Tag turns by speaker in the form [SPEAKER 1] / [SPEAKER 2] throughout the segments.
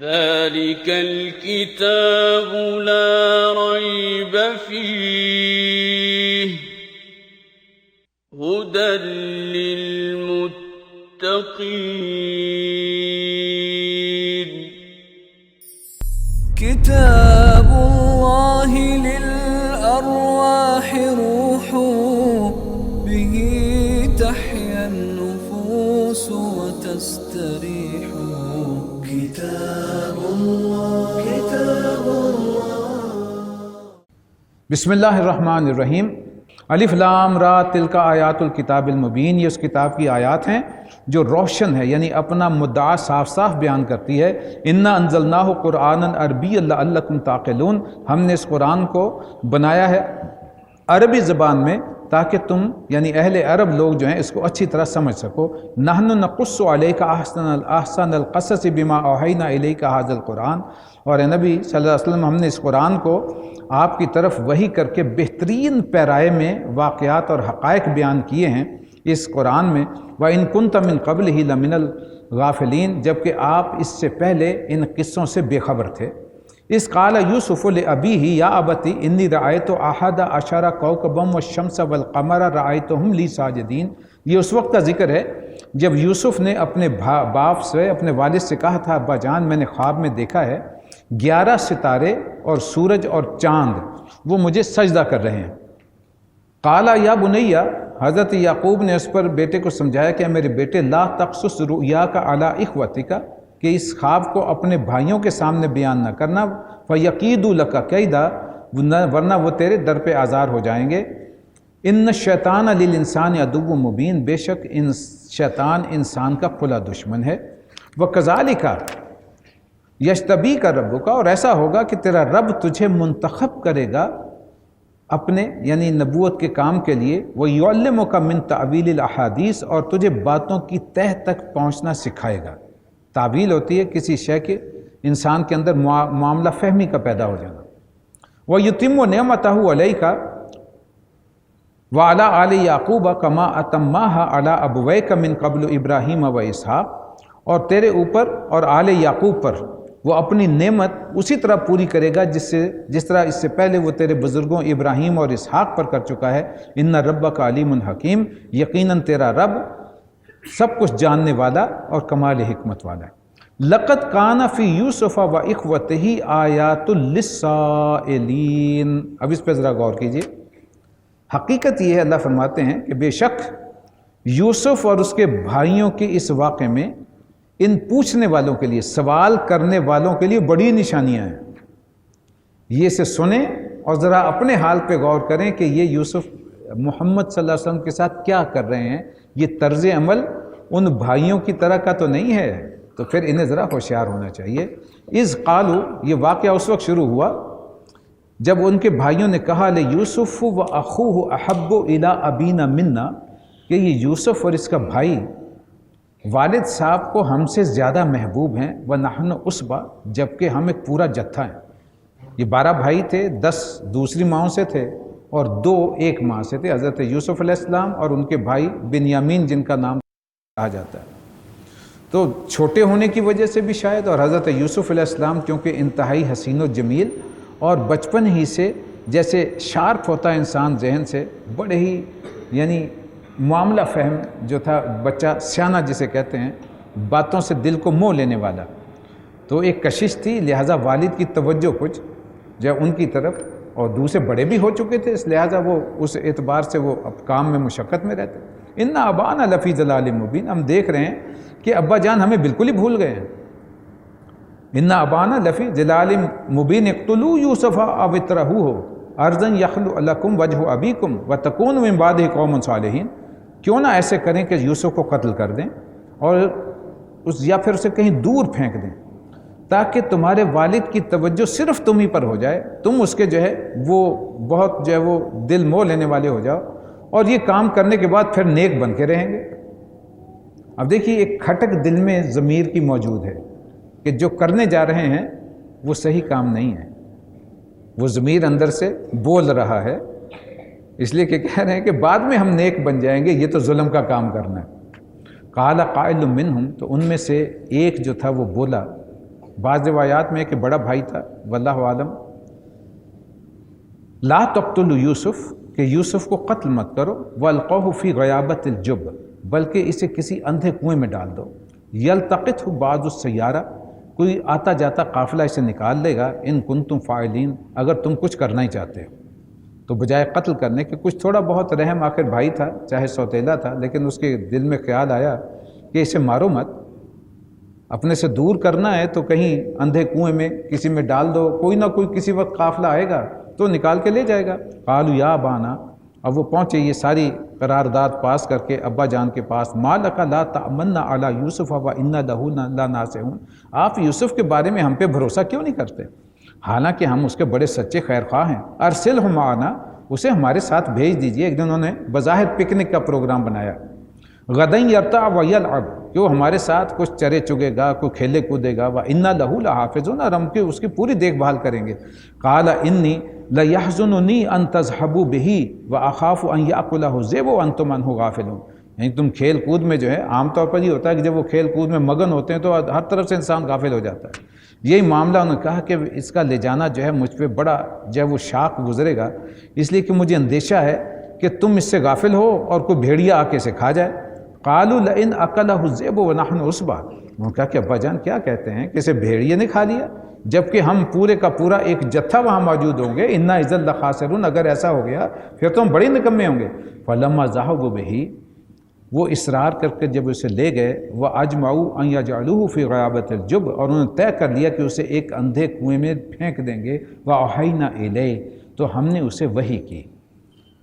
[SPEAKER 1] ذلك الكتاب لا ريب فيه هدى للمتقين
[SPEAKER 2] كتاب الله للأرواح روح به تحيا النفوس وتستريح كتاب الله
[SPEAKER 3] بسم اللہ الرحمن الرحیم الف لام را تلک آیات الکتاب المبین، یہ اس کتاب کی آیات ہیں جو روشن ہے، یعنی اپنا مدعا صاف صاف بیان کرتی ہے۔ انا انزلناہ قرآنا عربیا لعلکم تعقلون، ہم نے اس قرآن کو بنایا ہے عربی زبان میں تاکہ تم یعنی اہل عرب لوگ جو ہیں اس کو اچھی طرح سمجھ سکو۔ نحن نقص علیک احسن القصص بما اوحینا الیک ھذا القرآن، اور اے نبی صلی اللہ علیہ وسلم ہم نے اس قرآن کو آپ کی طرف وحی کر کے بہترین پیرائے میں واقعات اور حقائق بیان کیے ہیں اس قرآن میں۔ وَإِن كُنْتَ مِن قَبْلِهِ لَمِنَ الْغَافِلِينَ، جبکہ آپ اس سے پہلے ان قصوں سے بے خبر تھے۔ اِذْ قَالَ يُوسُفُ لِأَبِيهِ يَا أَبَتِ إِنِّي رَأَيْتُ أَحَدَ عَشَرَ كَوْكَبًا وَالشَّمْسَ وَالْقَمَرَ رَأَيْتُهُمْ لِي سَاجِدِينَ، یہ اس وقت کا ذکر ہے جب یوسف نے اپنے باپ سے، اپنے والد سے کہا تھا، ابا جان میں نے خواب میں دیکھا ہے 11 ستارے اور سورج اور چاند وہ مجھے سجدہ کر رہے ہیں۔ قالا یا بنیا، حضرت یعقوب نے اس پر بیٹے کو سمجھایا کہ میرے بیٹے لا تقصص رؤیاک علی اخوتک، کہ اس خواب کو اپنے بھائیوں کے سامنے بیان نہ کرنا، فیقیدوا لک کیدا، ورنہ وہ تیرے در پہ آزار ہو جائیں گے۔ ان الشیطان للانسان عدو مبین، بے شک شیطان انسان کا کھلا دشمن ہے۔ وکذالک یجتبیک ربک، اور ایسا ہوگا کہ تیرا رب تجھے منتخب کرے گا اپنے یعنی نبوت کے کام کے لیے۔ وَيُعَلِّمُكَ مِن تَعْوِيلِ الْأَحَادِيثِ، اور تجھے باتوں کی تہ تک پہنچنا سکھائے گا۔ تعویل ہوتی ہے کسی شے کے انسان کے اندر معاملہ فہمی کا پیدا ہو جانا۔ وَيُتِمُّ نِعْمَتَهُ عَلَيْكَ وَعَلَىٰ آلِ يَعْقُوبَ كَمَا أَتَمَّهَا عَلَىٰ أَبْوَيْكَ مِن قَبْلُ إِبْرَاهِيمَ وَإِسْحَاقَ، اور تیرے اوپر اور آل یعقوب پر وہ اپنی نعمت اسی طرح پوری کرے گا جس طرح اس سے پہلے وہ تیرے بزرگوں ابراہیم اور اسحاق پر کر چکا ہے۔ ان ربک علیم حکیم، یقیناً تیرا رب سب کچھ جاننے والا اور کمال حکمت والا ہے۔ لقد کان فی یوسف و اخوتہ آیات للسائلین، اب اس پہ ذرا غور کیجئے۔ حقیقت یہ ہے، اللہ فرماتے ہیں کہ بے شک یوسف اور اس کے بھائیوں کے اس واقعے میں ان پوچھنے والوں کے لیے، سوال کرنے والوں کے لیے بڑی نشانیاں ہیں۔ یہ اسے سنیں اور ذرا اپنے حال پہ غور کریں کہ یہ یوسف محمد صلی اللہ علیہ وسلم کے ساتھ کیا کر رہے ہیں۔ یہ طرز عمل ان بھائیوں کی طرح کا تو نہیں ہے، تو پھر انہیں ذرا ہوشیار ہونا چاہیے۔ اذ قالوا، یہ واقعہ اس وقت شروع ہوا جب ان کے بھائیوں نے کہا لیوسف و اخوہ احب الی ابینا منا، کہ یہ یوسف اور اس کا بھائی والد صاحب کو ہم سے زیادہ محبوب ہیں، وَنَحْنُ عُصْبَةٌ، جبکہ ہم ایک پورا جتھا ہیں۔ یہ 12 بھائی تھے، 10 دوسری ماؤں سے تھے اور 2 ایک ماں سے تھے، حضرت یوسف علیہ السلام اور ان کے بھائی بنیامین جن کا نام کہا جاتا ہے۔ تو چھوٹے ہونے کی وجہ سے بھی شاید، اور حضرت یوسف علیہ السلام کیونکہ انتہائی حسین و جمیل اور بچپن ہی سے جیسے شارپ ہوتا ہے انسان ذہن سے، بڑے ہی یعنی معاملہ فہم جو تھا، بچہ سیانہ جسے کہتے ہیں، باتوں سے دل کو موہ لینے والا، تو ایک کشش تھی، لہٰذا والد کی توجہ کچھ جو ان کی طرف، اور دوسرے بڑے بھی ہو چکے تھے، اس لہٰذا وہ اس اعتبار سے وہ اب کام میں مشقت میں رہتے۔ ان ابانا لفی ضلال مبین، ہم دیکھ رہے ہیں کہ ابا جان ہمیں بالکل ہی بھول گئے ہیں۔ ان ابانا لفی ضلال مبین اقتلوا یوسف او اطرحوہ ارضا یخل لکم وجہ ابیکم وتکونوا من بعدہ قوما صالحین، کیوں نہ ایسے کریں کہ یوسف کو قتل کر دیں اور یا پھر اسے کہیں دور پھینک دیں، تاکہ تمہارے والد کی توجہ صرف تم ہی پر ہو جائے، تم اس کے جو ہے وہ بہت جو ہے وہ دل موہ لینے والے ہو جاؤ، اور یہ کام کرنے کے بعد پھر نیک بن کے رہیں گے۔ اب دیکھیے ایک کھٹک دل میں ضمیر کی موجود ہے کہ جو کرنے جا رہے ہیں وہ صحیح کام نہیں ہے، وہ ضمیر اندر سے بول رہا ہے، اس لیے کہ کہہ رہے ہیں کہ بعد میں ہم نیک بن جائیں گے، یہ تو ظلم کا کام کرنا ہے۔ قال قائل منہم، تو ان میں سے ایک جو تھا وہ بولا بعض روایات میں کہ بڑا بھائی تھا، واللہ عالم۔ لا تقتلوا یوسف، کہ یوسف کو قتل مت کرو، والقوہ فی غیابت الجب، بلکہ اسے کسی اندھے کنویں میں ڈال دو، یلتقطہ بعض السیارہ، کوئی آتا جاتا قافلہ اسے نکال لے گا، ان کنتم فاعلین، اگر تم کچھ کرنا ہی چاہتے ہو۔ تو بجائے قتل کرنے کے کچھ تھوڑا بہت رحم، آخر بھائی تھا چاہے سوتیلا تھا، لیکن اس کے دل میں خیال آیا کہ اسے مارو مت، اپنے سے دور کرنا ہے تو کہیں اندھے کنویں میں کسی میں ڈال دو، کوئی نہ کوئی کسی وقت قافلہ آئے گا تو نکال کے لے جائے گا۔ قالوا یا ابانا، اب وہ پہنچے یہ ساری قرارداد پاس کر کے ابا جان کے پاس، ما لک لا تأمنا علی یوسف وانا لہ لناصحون، آپ یوسف کے بارے میں ہم پہ بھروسہ کیوں نہیں کرتے، حالانکہ ہم اس کے بڑے سچے خیر خواہ ہیں۔ ارسلہ معنا، اسے ہمارے ساتھ بھیج دیجئے۔ ایک دن انہوں نے بظاہر پکنک کا پروگرام بنایا، غدن یرتع ویلعب، کہ وہ ہمارے ساتھ کچھ چرے چگے گا، کوئی کھیلے کودے گا، وَإِنَّا لَهُ لَحَافِظُونَ، اور ہم اس کی پوری دیکھ بھال کریں گے۔ قَالَ إِنِّي لَيَحْزُنُنِي أَن تَذْهَبُوا بِهِ وَأَخَافُ أَن يَأْكُلَهُ الذِّئْبُ وَأَنْتُمْ عَنْهُ غَافِلُونَ، یعنی تم کھیل کود میں جو ہے عام طور پر یہ ہوتا ہے کہ جب وہ کھیل کود میں مگن ہوتے ہیں تو ہر طرف سے انسان غافل ہو جاتا ہے۔ یہی معاملہ انہوں نے کہا کہ اس کا لے جانا جو ہے مجھ پہ بڑا جو ہے وہ شاق گزرے گا، اس لیے کہ مجھے اندیشہ ہے کہ تم اس سے غافل ہو اور کوئی بھیڑیا آ کے اسے کھا جائے۔ قالوا لئن اکلہ الذئب ونحن عصبہ، انہوں نے کہا کہ ابا جان کیا کہتے ہیں کہ اسے بھیڑیے نے کھا لیا جبکہ ہم پورے کا پورا ایک جتھا وہاں موجود ہوں گے، انا اذا لخاسرون، اگر ایسا ہو گیا پھر تو ہم بڑے نکمے ہوں گے۔ فلما ذهبوا به، وہ اصرار کر کے جب اسے لے گئے، وَأَجْمَعُوا أَن يَجْعَلُوهُ فِي غَيَابَةِ الْجُبِّ، اور انہوں نے طے کر لیا کہ اسے ایک اندھے کنویں میں پھینک دیں گے، وَأَوْحَيْنَا إِلَيْهِ، تو ہم نے اسے وحی کی۔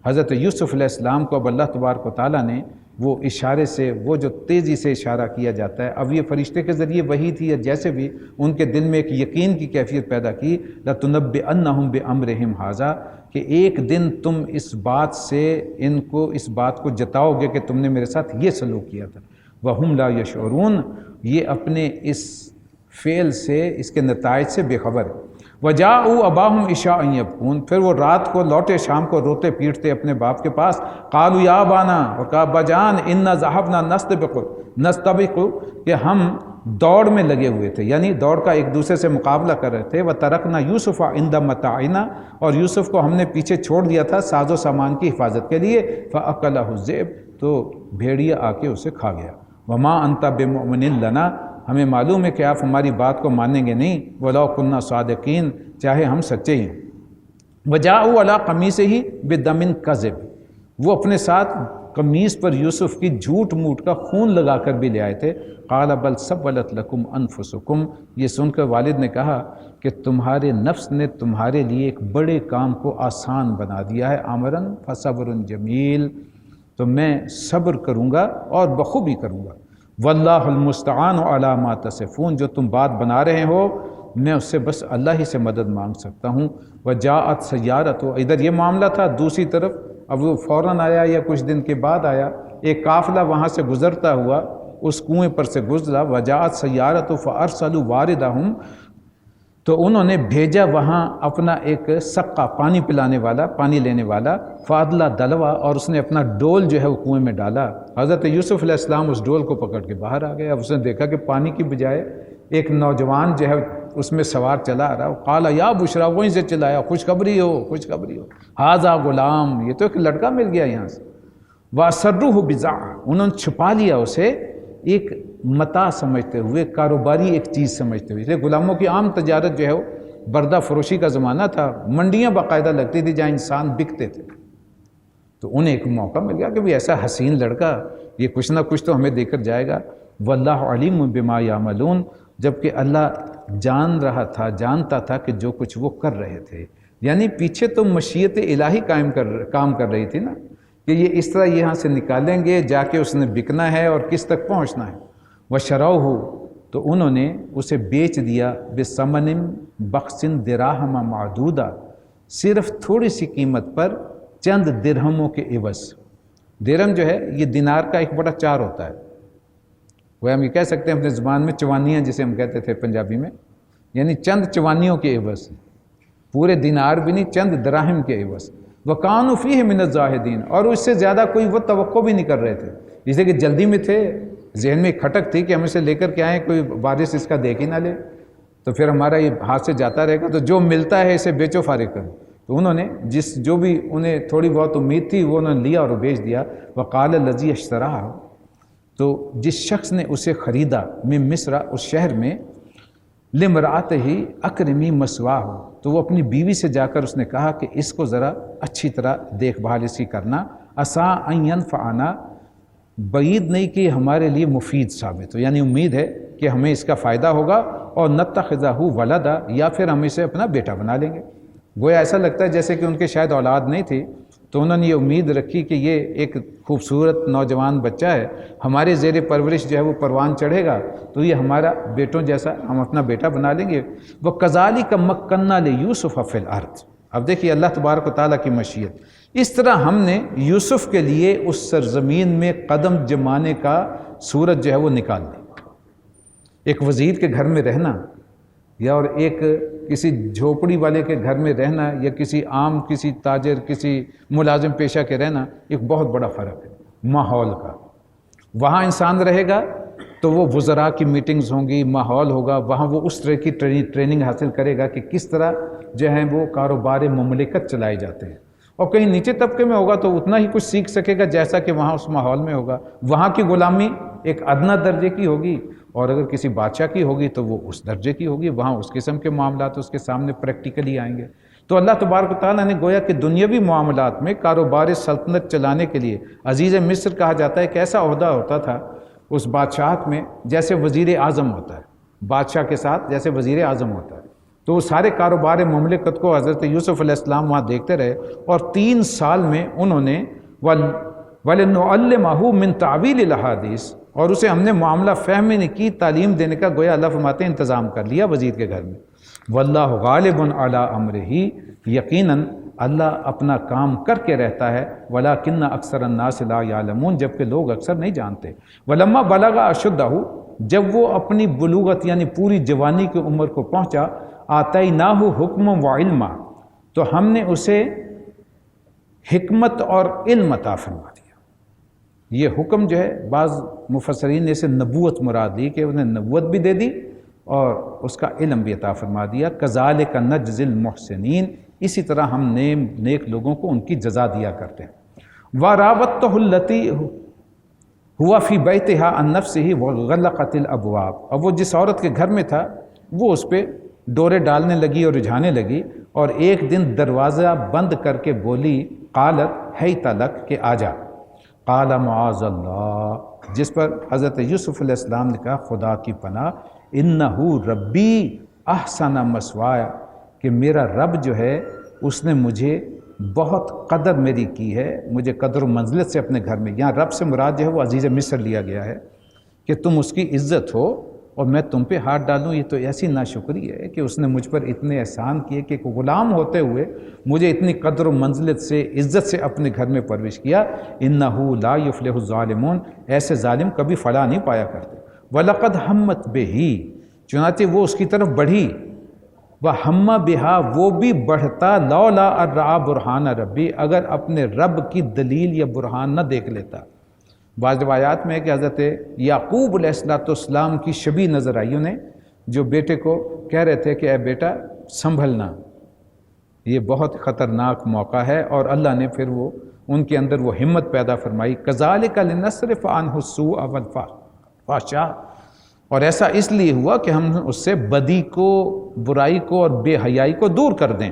[SPEAKER 3] حضرت یوسف علیہ السلام کو اب اللہ تبارک و تعالیٰ نے وہ اشارے سے، وہ جو تیزی سے اشارہ کیا جاتا ہے، اب یہ فرشتے کے ذریعے وحی تھی یا جیسے بھی، ان کے دل میں ایک یقین کی کیفیت پیدا کی، لَتُنَبِّئَنَّهُم بِأَمْرِهِمْ هَذَا، کہ ایک دن تم اس بات سے ان کو اس بات کو جتاؤ گے کہ تم نے میرے ساتھ یہ سلوک کیا تھا، وَهُمْ لَا يَشْعُرُونَ، یہ اپنے اس فعل سے، اس کے نتائج سے بے خبر۔ وَجَاءُوا أَبَاهُمْ عِشَاءً يَبْكُونَ، پھر وہ رات کو لوٹے شام کو روتے پیٹتے اپنے باپ کے پاس۔ قالوا یا ابانا، اور کہا ابا جان، انا ذهبنا نستبق، کہ ہم دوڑ میں لگے ہوئے تھے، یعنی دوڑ کا ایک دوسرے سے مقابلہ کر رہے تھے۔ وَتَرَكْنَا يُوسُفَ عِندَ مَتَاعِنَا، اور یوسف کو ہم نے پیچھے چھوڑ دیا تھا ساز و سامان کی حفاظت کے لیے۔ فَأَكَلَهُ الذِّئْبُ، تو بھیڑیا آ کے اسے کھا گیا۔ وَمَا أَنْتَ بِمُؤْمِنٍ لَنَا، ہمیں معلوم ہے کہ آپ ہماری بات کو مانیں گے نہیں، وَلَوْ كُنَّا صَادِقِينَ، چاہے ہم سچے ہیں۔ وَجَاءُوا عَلَىٰ قَمِيصِهِ بِدَمٍ كَذِبٍ، وہ اپنے ساتھ قمیص پر یوسف کی جھوٹ موٹ کا خون لگا کر بھی لے آئے تھے۔ قَالَ بَلْ سَوَّلَتْ لَكُمْ أَنفُسُكُمْ، یہ سن کر والد نے کہا کہ تمہارے نفس نے تمہارے لیے ایک بڑے کام کو آسان بنا دیا ہے، أَمْرًا فَصَبْرٌ جَمِيلٌ، تو میں صبر کروں گا اور بخوبی کروں گا۔ وَاللَّهُ الْمُسْتَعَانُ عَلَىٰ مَا تَصِفُونَ، جو تم بات بنا رہے ہو میں اس سے بس اللہ ہی سے مدد مانگ سکتا ہوں۔ وَجَاءَتْ سَيَّارَةٌ، ادھر یہ معاملہ تھا، دوسری طرف اب وہ فوراً آیا یا کچھ دن کے بعد آیا، ایک قافلہ وہاں سے گزرتا ہوا اس کنویں پر سے گزرا۔ وَجَاءَتْ سَيَّارَةٌ فَأَرْسَلُوا وَارِدَهُمْ، تو انہوں نے بھیجا وہاں اپنا ایک سقا، پانی پلانے والا، پانی لینے والا، فَأَدْلَىٰ دَلْوَىٰ، اور اس نے اپنا ڈول جو ہے وہ کنویں میں ڈالا۔ حضرت یوسف علیہ السلام اس ڈول کو پکڑ کے باہر آ گئے۔ اب اس نے دیکھا کہ پانی کی بجائے ایک نوجوان جو ہے اس میں سوار چلا آ رہا۔ قال یا بشرا، وہیں سے چلایا، خوشخبری ہو خوشخبری ہو، ھذا غلام، یہ تو ایک لڑکا مل گیا یہاں سے۔ وَأَسَرُّوهُ بِضَاعَةً، انہوں نے چھپا لیا اسے ایک متاع سمجھتے ہوئے، کاروباری ایک چیز سمجھتے ہوئے۔ غلاموں کی عام تجارت جو ہے وہ بردہ فروشی کا زمانہ تھا، منڈیاں باقاعدہ لگتی تھی جہاں انسان بکتے تھے، تو انہیں ایک موقع مل گیا کہ بھی ایسا حسین لڑکا یہ کچھ نہ کچھ تو ہمیں دے کر جائے گا۔ واللہ علیم بما یعملون، جبکہ اللہ جانتا تھا کہ جو کچھ وہ کر رہے تھے، یعنی پیچھے تو مشیت الہی کام کر رہی تھی نا، کہ یہ اس طرح یہاں سے نکالیں گے، جا کے اس نے بکنا ہے اور کس تک پہنچنا ہے۔ وَشَرَوْهُ، تو انہوں نے اسے بیچ دیا، بِثَمَنٍ بَخْسٍ دِرَاهِمَ مَعْدُودَةٍ، صرف تھوڑی سی قیمت پر، چند درہموں کے عوض۔ درہم جو ہے یہ دینار کا 1/4 ہوتا ہے، وہ ہم یہ کہہ سکتے ہیں اپنے زبان میں چوانیاں جسے ہم کہتے تھے پنجابی میں، یعنی چند چوانیوں کے عوض، پورے دینار بھی نہیں، چند دراہم کے عوض۔ وَكَانُوا فِيهِ مِنَ الزَّاهِدِينَ، اور اس سے زیادہ کوئی وہ توقع بھی نہیں کر رہے تھے، جسے کہ جلدی میں تھے، ذہن میں کھٹک تھی کہ ہم اسے لے کر کے آئیں، کوئی وارث اس کا دیکھ ہی نہ لے۔ تو پھر ہمارا یہ ہاتھ سے جاتا رہے گا، تو جو ملتا ہے اسے بیچو فارغ کرو۔ تو انہوں نے جو بھی انہیں تھوڑی بہت امید تھی وہ انہوں نے لیا اور بیچ دیا۔ وقال الذی اشتراہ، تو جس شخص نے اسے خریدا من مصر، اس شہر میں، لامرأتہ اکرمی مثواہ، تو وہ اپنی بیوی سے جا کر اس نے کہا کہ اس کو ذرا اچھی طرح دیکھ بھال اس کی کرنا، عسیٰ ان ینفعنا، بعید نہیں کہ ہمارے لیے مفید ثابت ہو، یعنی امید ہے کہ ہمیں اس کا فائدہ ہوگا، اور نتخذہ ولدا، یا پھر ہم اسے اپنا بیٹا بنا لیں گے۔ گویا ایسا لگتا ہے جیسے کہ ان کے شاید اولاد نہیں تھی، تو انہوں نے یہ امید رکھی کہ یہ ایک خوبصورت نوجوان بچہ ہے، ہمارے زیر پرورش جو ہے وہ پروان چڑھے گا، تو یہ ہمارا بیٹوں جیسا ہم اپنا بیٹا بنا لیں گے۔ وَكَذَلِكَ مَكَّنَّا لِيُوسُفَ فِي الْأَرْضِ، اب دیکھیے اللہ تبارک و تعالیٰ کی مشیت، اس طرح ہم نے یوسف کے لیے اس سرزمین میں قدم جمانے کا صورت جو ہے وہ نکال دی۔ ایک وزیر کے گھر میں رہنا یا اور ایک کسی جھوپڑی والے کے گھر میں رہنا، یا کسی تاجر، کسی ملازم پیشہ کے رہنا، ایک بہت بڑا فرق ہے ماحول کا۔ وہاں انسان رہے گا تو وہ وزراء کی میٹنگز ہوں گی، ماحول ہوگا، وہاں وہ اس طرح کی ٹریننگ حاصل کرے گا کہ کس طرح جو ہے وہ کاروبار مملکت چلائے جاتے ہیں۔ اور کہیں نیچے طبقے میں ہوگا تو اتنا ہی کچھ سیکھ سکے گا جیسا کہ وہاں اس ماحول میں ہوگا۔ وہاں کی غلامی ایک ادنا درجے کی ہوگی، اور اگر کسی بادشاہ کی ہوگی تو وہ اس درجے کی ہوگی، وہاں اس قسم کے معاملات اس کے سامنے پریکٹیکلی آئیں گے۔ تو اللہ تبارک و تعالیٰ نے گویا کہ دنیاوی معاملات میں کاروبار سلطنت چلانے کے لیے عزیز مصر کہا جاتا ہے، ایک ایسا عہدہ ہوتا تھا اس بادشاہت میں جیسے وزیر اعظم ہوتا ہے، بادشاہ کے ساتھ جیسے وزیر اعظم ہوتا ہے۔ تو وہ سارے کاروبار مملکت کو حضرت یوسف علیہ السلام وہاں دیکھتے رہے، اور 3 سال میں انہوں نے وَلِنُعَلِّمَهُ مِن تَعْوِيلِ الْأَحَادِيثِ، اور اسے ہم نے معاملہ فہمنے کی تعلیم دینے کا گویا اللہ فرماتے ہیں انتظام کر لیا وزیر کے گھر میں۔ وَاللَّهُ غَالِبٌ عَلَىٰ أَمْرِهِ، یقیناً اللہ اپنا کام کر کے رہتا ہے، وَلَٰكِنَّ أَكْثَرَ النَّاسِ لَا يَعْلَمُونَ، جبکہ لوگ اکثر نہیں جانتے۔ وَلَمَّا بَلَغَ أَشُدَّهُ، جب وہ اپنی بلوغت یعنی پوری جوانی کی عمر کو پہنچا، آتَيْنَاهُ حُكْمًا وَعِلْمًا، تو ہم نے اسے حکمت اور علم عطا فرما دیا۔ یہ حکم جو ہے بعض مفسرین نے اسے نبوت مراد لی کہ انہیں نبوت بھی دے دی اور اس کا علم بھی عطا فرما دیا۔ کذالک نجزی المحسنین، اسی طرح ہم نیک لوگوں کو ان کی جزا دیا کرتے ہیں۔ وراودتہ التی ہوا فی بیتہا عن نفسہ وغلقت الابواب، اب وہ جس عورت کے گھر میں تھا وہ اس پہ ڈورے ڈالنے لگی اور رجھانے لگی، اور ایک دن دروازہ بند کر کے بولی، قالت ہیت لک، کہ آ جا۔ قال معاذ اللہ، جس پر حضرت یوسف علیہ السلام نے کہا خدا کی پناہ، انہ ربی احسن مثوایا، کہ میرا رب جو ہے اس نے مجھے بہت قدر میری کی ہے، مجھے قدر و منزلت سے اپنے گھر میں، یہاں رب سے مراد جو ہے وہ عزیز مصر لیا گیا ہے، کہ تم اس کی عزت ہو اور میں تم پہ ہاتھ ڈالوں، یہ تو ایسی ناشکری ہے کہ اس نے مجھ پر اتنے احسان کیے کہ غلام ہوتے ہوئے مجھے اتنی قدر و منزلت سے عزت سے اپنے گھر میں پرورش کیا۔ انہ لا یفلح الظالمون، ایسے ظالم کبھی فلاح نہیں پایا کرتے۔ وَلَقَدْ ہمت بِهِ، چنانچہ وہ اس کی طرف بڑھی، وَہَمَّ بِهَا، وہ بھی بڑھتا، لولا ان رأى برہان ربی، اگر اپنے رب کی دلیل یا برہان نہ دیکھ لیتا۔ بعض روایات میں ہے کہ حضرت یعقوب علیہ السلام کی شبیہ نظر آئی انہیں، جو بیٹے کو کہہ رہے تھے کہ اے بیٹا سنبھلنا، یہ بہت خطرناک موقع ہے، اور اللہ نے پھر وہ ان کے اندر وہ ہمت پیدا فرمائی۔ کذالک لنصرف عنہ السوء والفحشاء، اور ایسا اس لیے ہوا کہ ہم اس سے بدی کو، برائی کو اور بے حیائی کو دور کر دیں۔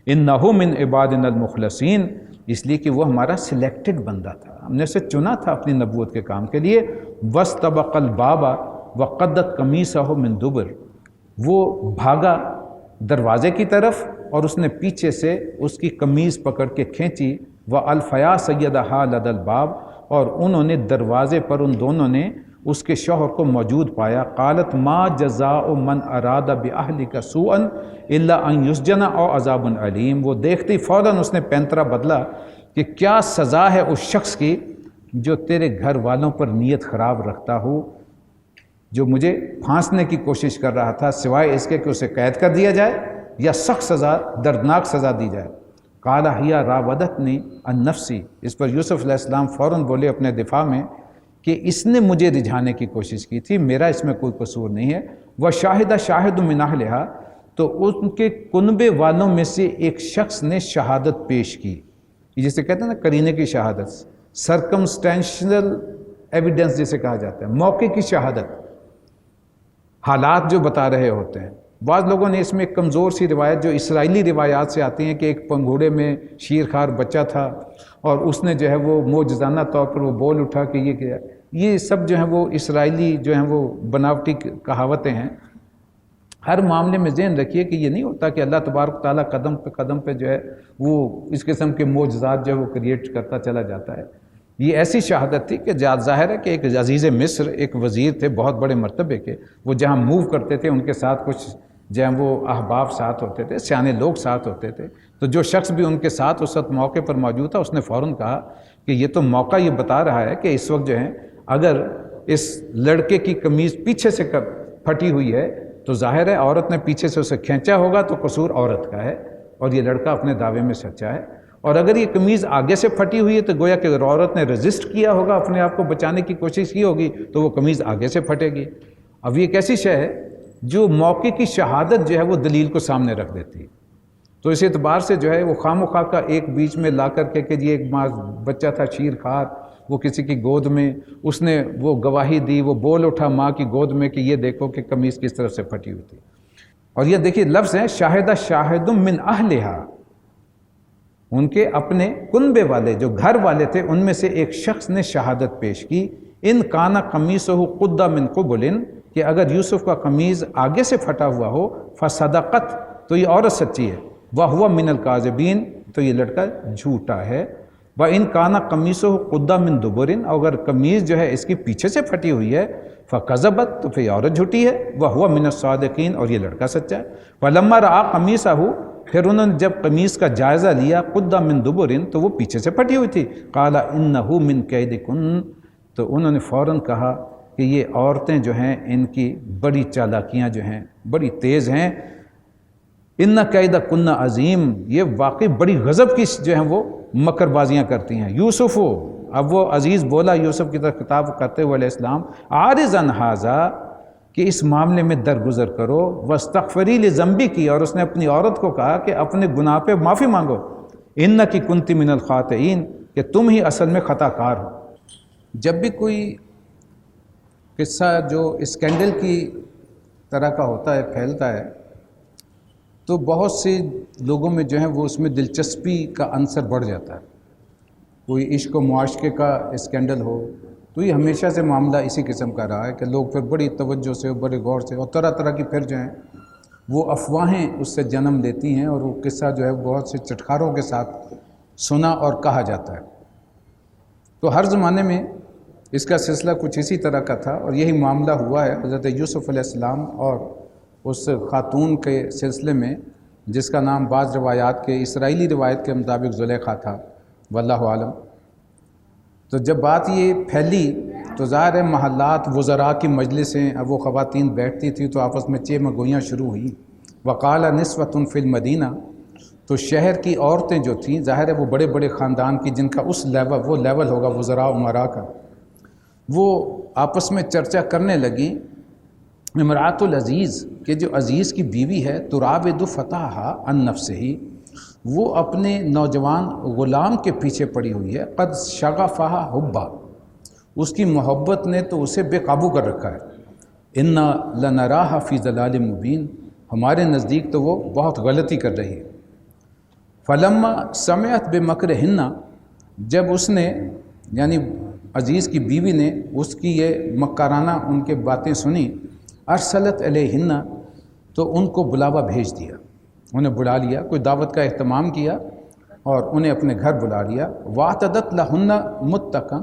[SPEAKER 3] انہ من عبادنا المخلصین، اس لیے کہ وہ ہمارا سلیکٹڈ بندہ تھا، ہم نے اسے چنا تھا اپنی نبوت کے کام کے لیے۔ واستبق الباب وقدت قمیصہ من دبر، وہ بھاگا دروازے کی طرف اور اس نے پیچھے سے اس کی قمیض پکڑ کے کھینچی۔ والفیا سیدہا لدى الباب، اور انہوں نے دروازے پر ان دونوں نے اس کے شوہر کو موجود پایا۔ قالت ما جزاء من اراد باہلک سوءا الا ان یسجن او عذاب علیم، وہ دیکھتے ہی فوراً اس نے پینترا بدلا کہ کیا سزا ہے اس شخص کی جو تیرے گھر والوں پر نیت خراب رکھتا ہو، جو مجھے پھانسنے کی کوشش کر رہا تھا، سوائے اس کے کہ اسے قید کر دیا جائے یا سخت سزا، دردناک سزا دی جائے۔ قال ہی راودتنی عن نفسی، اس پر یوسف علیہ السلام فوراً بولے اپنے دفاع میں کہ اس نے مجھے رجھانے کی کوشش کی تھی، میرا اس میں کوئی قصور نہیں ہے۔ وہ شاہدہ شاہد من اہلہا، تو ان کے کنبے والوں میں سے ایک شخص نے شہادت پیش کی، جسے کہتے ہیں نا قرینے کی شہادت، سرکمسٹینشل ایویڈنس جسے کہا جاتا ہے، موقع کی شہادت، حالات جو بتا رہے ہوتے ہیں۔ بعض لوگوں نے اس میں ایک کمزور سی روایت جو اسرائیلی روایات سے آتی ہیں کہ ایک پنگھوڑے میں شیرخوار بچہ تھا اور اس نے جو ہے وہ معجزانہ طور پر وہ بول اٹھا کہ یہ کیا، یہ سب جو ہیں وہ اسرائیلی جو ہیں وہ بناوٹی کہاوتیں ہیں۔ ہر معاملے میں ذہن رکھیے کہ یہ نہیں ہوتا کہ اللہ تبارک تعالیٰ قدم پہ جو ہے وہ اس قسم کے معجزات جو ہے وہ کریٹ کرتا چلا جاتا ہے۔ یہ ایسی شہادت تھی کہ ظاہر ہے کہ ایک عزیز مصر ایک وزیر تھے بہت بڑے مرتبے کے، وہ جہاں موو کرتے تھے ان کے ساتھ کچھ جو ہیں وہ احباب ساتھ ہوتے تھے، سیانے لوگ ساتھ ہوتے تھے، تو جو شخص بھی ان کے ساتھ اس وقت موقع پر موجود تھا اس نے فوراً کہا کہ یہ تو موقع یہ بتا رہا ہے کہ اس وقت جو ہے اگر اس لڑکے کی قمیض پیچھے سے پھٹی ہوئی ہے تو ظاہر ہے عورت نے پیچھے سے اسے کھینچا ہوگا تو قصور عورت کا ہے اور یہ لڑکا اپنے دعوے میں سچا ہے، اور اگر یہ قمیض آگے سے پھٹی ہوئی ہے تو گویا کہ اگر عورت نے رزسٹ کیا ہوگا، اپنے آپ کو بچانے کی کوشش کی ہوگی تو وہ قمیض آگے سے پھٹے گی۔ اب یہ ایک ایسی شے ہے جو موقع کی شہادت جو ہے وہ دلیل کو سامنے رکھ دیتی ہے، تو اس اعتبار سے جو ہے وہ خام و خواہ کا ایک بیچ میں لا کر کے کہ یہ ایک بچہ تھا شیرخوار، وہ کسی کی گود میں، اس نے وہ گواہی دی، وہ بول اٹھا ماں کی گود میں کہ یہ دیکھو کہ قمیض کس طرف سے پھٹی ہوئی تھی۔ اور یہ دیکھیے لفظ ہے شاہدہ شاہد من اہلہا، ان کے اپنے کنبے والے جو گھر والے تھے ان میں سے ایک شخص نے شہادت پیش کی، ان کانا قمیصہ قد من قبل، کہ اگر یوسف کا قمیض آگے سے پھٹا ہوا ہو، فصدقت، تو یہ عورت سچی ہے، وہو من الکاذبین، تو یہ لڑکا جھوٹا ہے، وَإِن كَانَ قَمِيصُهُ قُدَّ مِن دُبُرٍ، اگر قمیض جو ہے اس کی پیچھے سے پھٹی ہوئی ہے، فَكَذَبَتْ، تو پھر یہ عورت جھوٹی ہے، وَهُوَ مِنَ الصَّادِقِينَ، اور یہ لڑکا سچا ہے۔ فَلَمَّا رَأَىٰ قَمِيصَهُ، پھر انہوں نے جب قمیض کا جائزہ لیا، قُدَّ مِن دُبُرٍ، تو وہ پیچھے سے پھٹی ہوئی تھی، قَالَ إِنَّهُ مِن كَيْدِكُنَّ، تو انہوں نے فوراً کہا کہ یہ عورتیں جو ہیں ان کی بڑی چالاکیاں جو ہیں بڑی تیز ہیں، ان کیدکن عظیم، یہ واقعی بڑی غضب کی جو ہیں وہ مکر بازیاں کرتی ہیں۔ یوسف، اب وہ عزیز بولا یوسف کی طرف خطاب کرتے ہوئے علیہ السلام، عارض عن ھذا، کہ اس معاملے میں درگزر کرو، واستغفری لذنبک، اور اس نے اپنی عورت کو کہا کہ اپنے گناہ پہ معافی مانگو، انک کنت من الخاطئین، کہ تم ہی اصل میں خطا کار ہو۔ جب بھی کوئی قصہ جو اسکینڈل کی طرح کا ہوتا ہے پھیلتا ہے تو بہت سے لوگوں میں جو ہے وہ اس میں دلچسپی کا عنصر بڑھ جاتا ہے۔ کوئی عشق و معاشقے کا اسکینڈل ہو تو یہ ہمیشہ سے معاملہ اسی قسم کا رہا ہے کہ لوگ پھر بڑی توجہ سے بڑے غور سے اور طرح طرح کی پھر جو ہیں وہ افواہیں اس سے جنم لیتی ہیں، اور وہ قصہ جو ہے بہت سے چٹخاروں کے ساتھ سنا اور کہا جاتا ہے۔ تو ہر زمانے میں اس کا سلسلہ کچھ اسی طرح کا تھا، اور یہی معاملہ ہوا ہے حضرت یوسف علیہ السلام اور اس خاتون کے سلسلے میں جس کا نام بعض روایات کے اسرائیلی روایت کے مطابق زلیخا تھا، واللہ عالم۔ تو جب بات یہ پھیلی تو ظاہر ہے محلات وزراء کی مجلسیں، اب وہ خواتین بیٹھتی تھیں تو آپس میں چہ مگویاں شروع ہوئیں۔ وقال نسوۃ فی المدینہ، تو شہر کی عورتیں جو تھیں، ظاہر ہے وہ بڑے بڑے خاندان کی جن کا اس لیول وہ لیول ہوگا وزراء امراء کا، وہ آپس میں چرچا کرنے لگی، امرأۃ العزیز، کہ جو عزیز کی بیوی ہے، تراود فتاحا عن نفسہ، وہ اپنے نوجوان غلام کے پیچھے پڑی ہوئی ہے، قد شغفہا حبا، اس کی محبت نے تو اسے بے قابو کر رکھا ہے، انا لنراہا فی ضلال مبین، ہمارے نزدیک تو وہ بہت غلطی کر رہی ہے۔ فلما سمعت بمکرہن، جب اس نے یعنی عزیز کی بیوی نے اس کی یہ مکارانہ ان کے باتیں سنی، ارسلت علیہن، تو ان کو بلاوا بھیج دیا، انہیں بلا لیا، کوئی دعوت کا اہتمام کیا اور انہیں اپنے گھر بلا لیا۔ واعتدت لہن متکئا،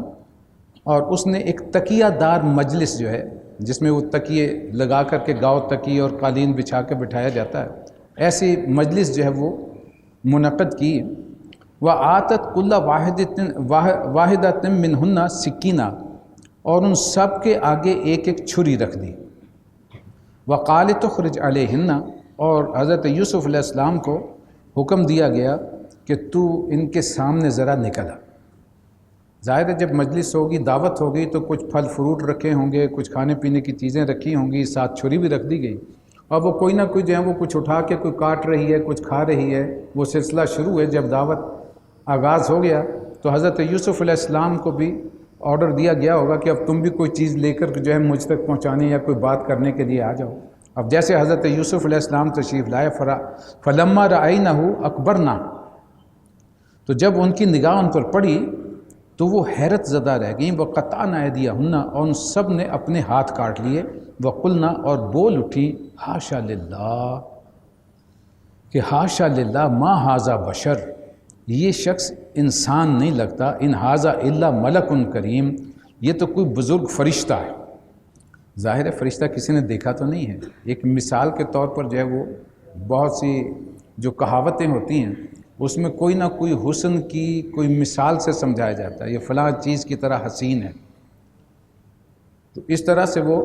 [SPEAKER 3] اور اس نے ایک تکیہ دار مجلس جو ہے جس میں وہ تکیے لگا کر کے گاؤ تکیے اور قالین بچھا کے بٹھایا جاتا ہے، ایسی مجلس جو ہے وہ منعقد کی۔ وآتت کل واحدۃ منہن سکینہ، اور ان سب کے آگے ایک ایک چھری رکھ دی۔ وقالت اخرج علیہن، اور حضرت یوسف علیہ السلام کو حکم دیا گیا کہ تو ان کے سامنے ذرا نکلا، ظاہر ہے جب مجلس ہوگی، دعوت ہوگی تو کچھ پھل فروٹ رکھے ہوں گے، کچھ کھانے پینے کی چیزیں رکھی ہوں گی، ساتھ چھری بھی رکھ دی گئی، اور وہ کوئی نہ کوئی جو ہے وہ کچھ اٹھا کے کوئی کاٹ رہی ہے، کچھ کھا رہی ہے۔ وہ سلسلہ شروع ہے۔ جب دعوت آغاز ہو گیا تو حضرت یوسف علیہ السلام کو بھی آرڈر دیا گیا ہوگا کہ اب تم بھی کوئی چیز لے کر جو ہے مجھ تک پہنچانے یا کوئی بات کرنے کے لیے آ جاؤ۔ اب جیسے حضرت یوسف علیہ السلام تشریف لائے، فلما رأینہ اکبرنا، تو جب ان کی نگاہ ان پر پڑی تو وہ حیرت زدہ رہ گئیں۔ وقطعن ایدیہن، اور ان سب نے اپنے ہاتھ کاٹ لیے۔ وقلنا، اور بول اٹھی، حاشا للہ، کہ حاشا للہ ما ھذا بشر، یہ شخص انسان نہیں لگتا، ان ھذا الا ملک کریم، یہ تو کوئی بزرگ فرشتہ ہے۔ ظاہر ہے فرشتہ کسی نے دیکھا تو نہیں ہے، ایک مثال کے طور پر جو ہے وہ بہت سی جو کہاوتیں ہوتی ہیں اس میں کوئی نہ کوئی حسن کی کوئی مثال سے سمجھایا جاتا ہے، یہ فلاں چیز کی طرح حسین ہے، تو اس طرح سے وہ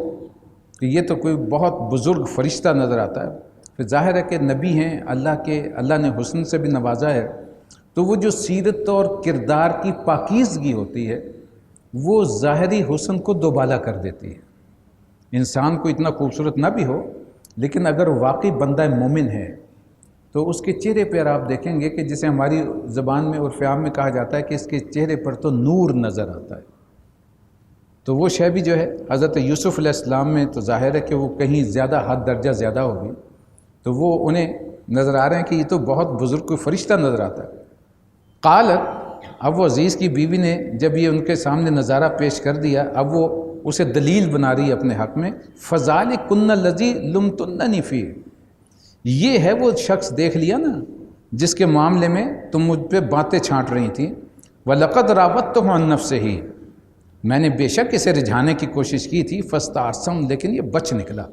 [SPEAKER 3] کہ یہ تو کوئی بہت بزرگ فرشتہ نظر آتا ہے۔ پھر ظاہر ہے کہ نبی ہیں اللہ نے حسن سے بھی نوازا ہے، تو وہ جو سیرت اور کردار کی پاکیزگی ہوتی ہے وہ ظاہری حسن کو دوبالا کر دیتی ہے۔ انسان کو اتنا خوبصورت نہ بھی ہو، لیکن اگر واقعی بندہ مومن ہے تو اس کے چہرے پر آپ دیکھیں گے کہ جسے ہماری زبان میں عرف عام میں کہا جاتا ہے کہ اس کے چہرے پر تو نور نظر آتا ہے، تو وہ شے بھی جو ہے حضرت یوسف علیہ السلام میں تو ظاہر ہے کہ وہ کہیں زیادہ حد درجہ زیادہ ہوگی، تو وہ انہیں نظر آ رہے ہیں کہ یہ تو بہت بزرگ کوئی فرشتہ نظر آتا ہے۔ قالت، اب وہ عزیز کی بیوی نے جب یہ ان کے سامنے نظارہ پیش کر دیا، اب وہ اسے دلیل بنا رہی ہے اپنے حق میں۔ فَذَلِكُنَّ الَّذِي لُمْتُنَّنِي فِيهِ، یہ ہے وہ شخص، دیکھ لیا نا جس کے معاملے میں تم مجھ پہ باتیں چھانٹ رہی تھیں۔ وَلَقَدْ رَاوَدتُّهُ عَن نَفْسِهِ، میں نے بے شک اسے رجھانے کی کوشش کی تھی، فَاسْتَعْصَمَ، لیکن یہ بچ نکلا۔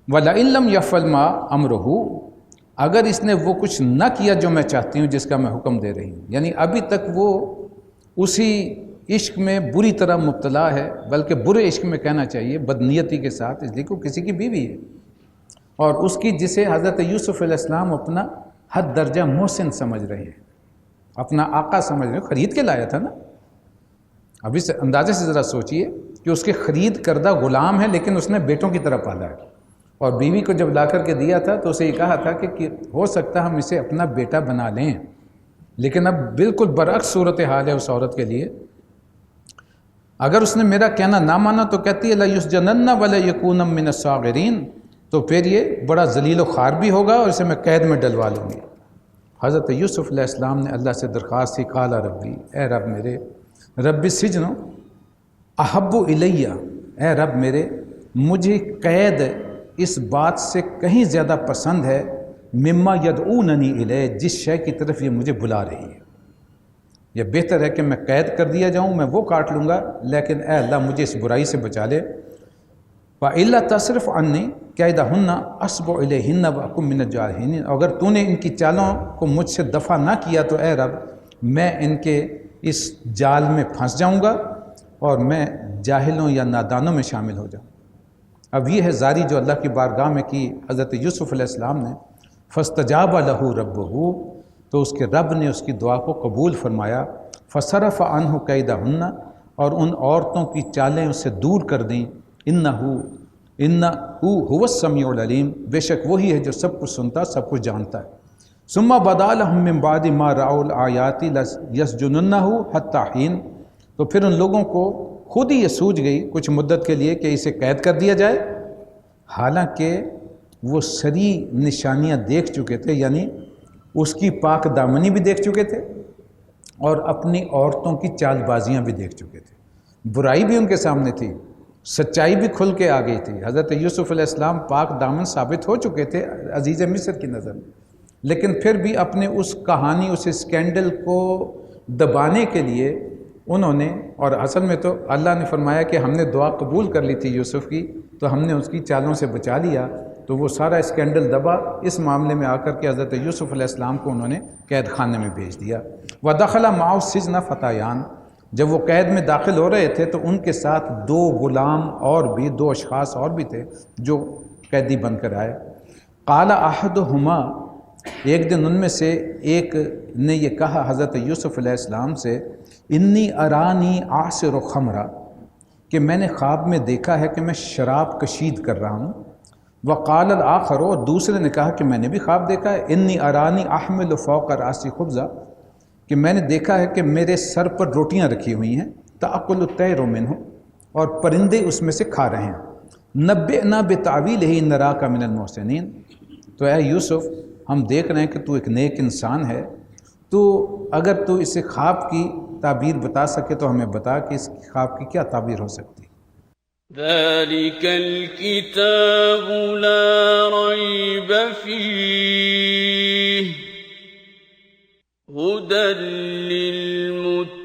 [SPEAKER 3] وَلَئِن لَمْ يَفْعَلْ مَا أَمْرُهُ، اگر اس نے وہ کچھ نہ کیا جو میں چاہتی ہوں، جس کا میں حکم دے رہی ہوں، یعنی ابھی تک وہ اسی عشق میں بری طرح مبتلا ہے، بلکہ برے عشق میں کہنا چاہیے، بدنیتی کے ساتھ، اس لیے کہ وہ کسی کی بیوی ہے، اور اس کی جسے حضرت یوسف علیہ السلام اپنا حد درجہ محسن سمجھ رہے ہیں، اپنا آقا سمجھ رہے ہیں، خرید کے لایا تھا نا۔ اب اس اندازے سے ذرا سوچئے کہ اس کے خرید کردہ غلام ہے، لیکن اس نے بیٹوں کی طرح پالا ہے، اور بیوی کو جب لا کر کے دیا تھا تو اسے یہ کہا تھا کہ ہو سکتا ہم اسے اپنا بیٹا بنا لیں، لیکن اب بالکل برعکس صورتحال ہے اس عورت کے لیے۔ اگر اس نے میرا کہنا نہ مانا تو کہتی ہے لَيُسْجَنَنَّ وَلَيَكُونَ مِنَ الصَّاغِرِينَ، تو پھر یہ بڑا ذلیل و خوار بھی ہوگا اور اسے میں قید میں ڈلوا لوں گی۔ حضرت یوسف علیہ السلام نے اللہ سے درخواست کی، قال ربی، اے رب میرے، رب السجن احب الیہ، اے رب میرے، مجھے قید اس بات سے کہیں زیادہ پسند ہے، مما یدعوننی الیہ، جس شے کی طرف یہ مجھے بلا رہی ہے۔ یہ بہتر ہے کہ میں قید کر دیا جاؤں، میں وہ کاٹ لوں گا، لیکن اے اللہ مجھے اس برائی سے بچا لے۔ وَإِلَّا تَصْرِفْ عَنِّي كَيْدَهُنَّ أَصْبُ إِلَيْهِنَّ وَأَكُن مِّنَ الْجَاهِلِينَ، اگر تو نے ان کی چالوں کو مجھ سے دفع نہ کیا تو اے رب میں ان کے اس جال میں پھنس جاؤں گا اور میں جاہلوں یا نادانوں میں شامل ہو جاؤں۔ اب یہ ہے زاری جو اللہ کی بارگاہ میں کی حضرت یوسف علیہ السلام نے۔ فَاسْتَجَابَ لَهُ رَبُّهُ، تو اس کے رب نے اس کی دعا کو قبول فرمایا۔ فَصَرَفَ عَنْهُ كَيْدَهُنَّ، اور ان عورتوں کی چالیں اسے دور کر دیں۔ إِنَّهُ هُوَ السَّمِيعُ الْعَلِيمُ، بے شک وہی ہے جو سب کچھ سنتا، سب کچھ جانتا ہے۔ ثُمَّ بَدَا لَهُم مِّن بَعْدِ مَا رَأَوُا الْآيَاتِ لَيَسْجُنُنَّهُ حَتَّىٰ حِينٍ، تو پھر ان لوگوں کو خود ہی یہ سوجھ گئی کچھ مدت کے لیے کہ اسے قید کر دیا جائے، حالانکہ وہ سری نشانیاں دیکھ چکے تھے، یعنی اس کی پاک دامنی بھی دیکھ چکے تھے اور اپنی عورتوں کی چال بازیاں بھی دیکھ چکے تھے۔ برائی بھی ان کے سامنے تھی، سچائی بھی کھل کے آ گئی تھی۔ حضرت یوسف علیہ السلام پاک دامن ثابت ہو چکے تھے عزیز مصر کی نظر میں، لیکن پھر بھی اپنے اس کہانی، اس اسکینڈل کو دبانے کے لیے انہوں نے، اور اصل میں تو اللہ نے فرمایا کہ ہم نے دعا قبول کر لی تھی یوسف کی، تو ہم نے اس کی چالوں سے بچا لیا، تو وہ سارا اسکینڈل دبا اس معاملے میں آ کر کے حضرت یوسف علیہ السلام کو انہوں نے قید خانے میں بھیج دیا۔ وَدَخَلَ مَعَهُ السِّجْنَ فَتَيَانِ، جب وہ قید میں داخل ہو رہے تھے تو ان کے ساتھ دو غلام اور بھی، دو اشخاص اور بھی تھے جو قیدی بن کر آئے۔ قَالَ أَحَدُهُمَا، ایک دن ان میں سے ایک نے یہ کہا حضرت یوسف علیہ السلام سے، انی ارانی عاصر خمرہ، کہ میں نے خواب میں دیکھا ہے کہ میں شراب کشید کر رہا ہوں۔ وقال الآخر، اور دوسرے نے کہا کہ میں نے بھی خواب دیکھا ہے، انی ارانی احمل فوق راسی خبزہ، کہ میں نے دیکھا ہے کہ میرے سر پر روٹیاں رکھی ہوئی ہیں، تأکل الطیر منہ، اور پرندے اس میں سے کھا رہے ہیں۔ نبئنا بتعویلہ ان نراک من المحسنین، تو اے یوسف ہم دیکھ رہے ہیں کہ تو ایک نیک انسان ہے، تو اگر تو اس خواب کی تعبیر بتا سکے تو ہمیں بتا کہ اس خواب کی کیا تعبیر ہو سکتی ہے۔
[SPEAKER 1] ذلك الكتاب لا ريب فيه هدى للمتقين